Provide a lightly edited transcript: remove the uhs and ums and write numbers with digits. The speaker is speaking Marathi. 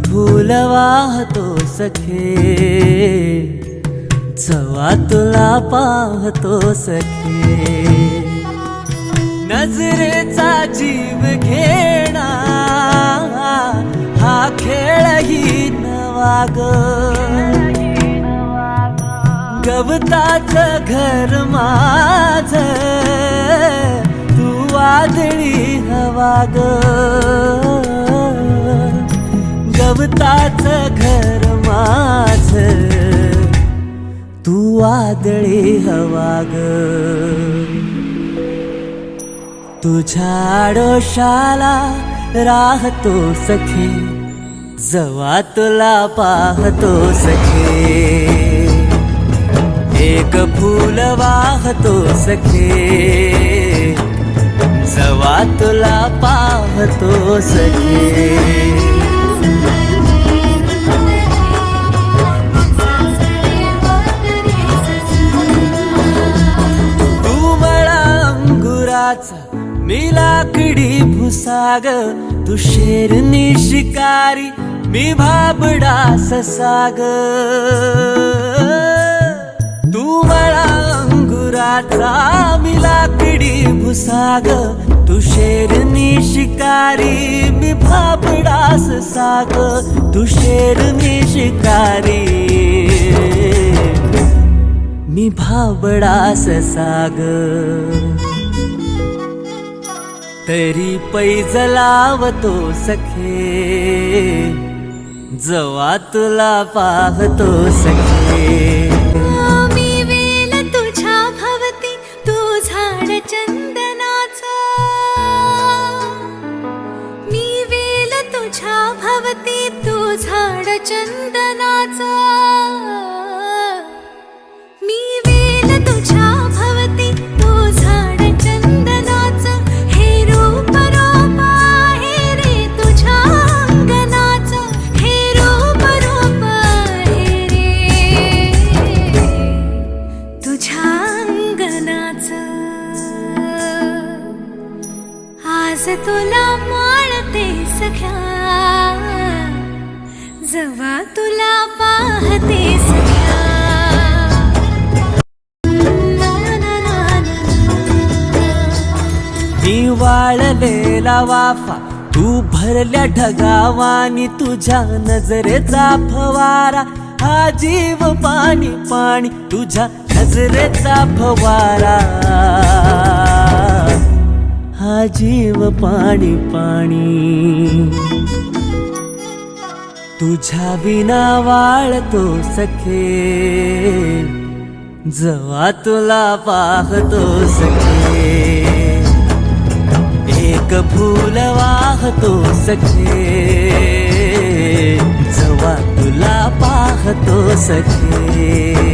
फूल वाहतो सखे, जवा तुला पाहतो सखे. नजरेचा जीव घेणा हा खेळही नवा ग. गवताचं घर माझ तू वादळी हवा ग. गवताचं घर माझ तू वादळी हवा ग. तुझ्या आडोशाला राहतो सखे, जवा तुला पाहतो सखे. एक फूल वाहतो सखे, जवा तुला पाहतो सखे. तू मला अंगुराचा मी लाकडी भुसाग. तू शेरनी शिकारी मी भाबडा ससाग. तू मला अंगुराचा मी लाकडी भुसाग. तू शेरनी शिकारी मी भाबडा ससाग. तू शेरनी शिकारी मी भाबडा ससाग. तरी पैज लावतो सखे, जवा तुला पाहतो सखे. मी वेल तुझ्या भवती तू झाड चंदनाचा. मी वेल तुझ्या भवती तू झाड चंदनाचा. मी वेल तुझ्या भवती तू झाड चंदनाचा. हे रूप रूप आहे रे तुझ्या अंगणाचं. हे रूप रूप आहे रे तुझ्या अंगणाचं. आज तुला माळते सख्या, जवा तुला पाहते सख्या. मी वाळलेला वाफा तू भरल्या ढगावानी. तुझ्या नजरेचा फवारा हा जीव पाणी पाणी. तुझ्या नजरेचा फवारा हा जीव पाणी पाणी. तुझ्या विना वाळतो सखे, जवा तुला पाहतो सखे. एक फूल वाहतो सखे, जवा तुला पाहतो सखे.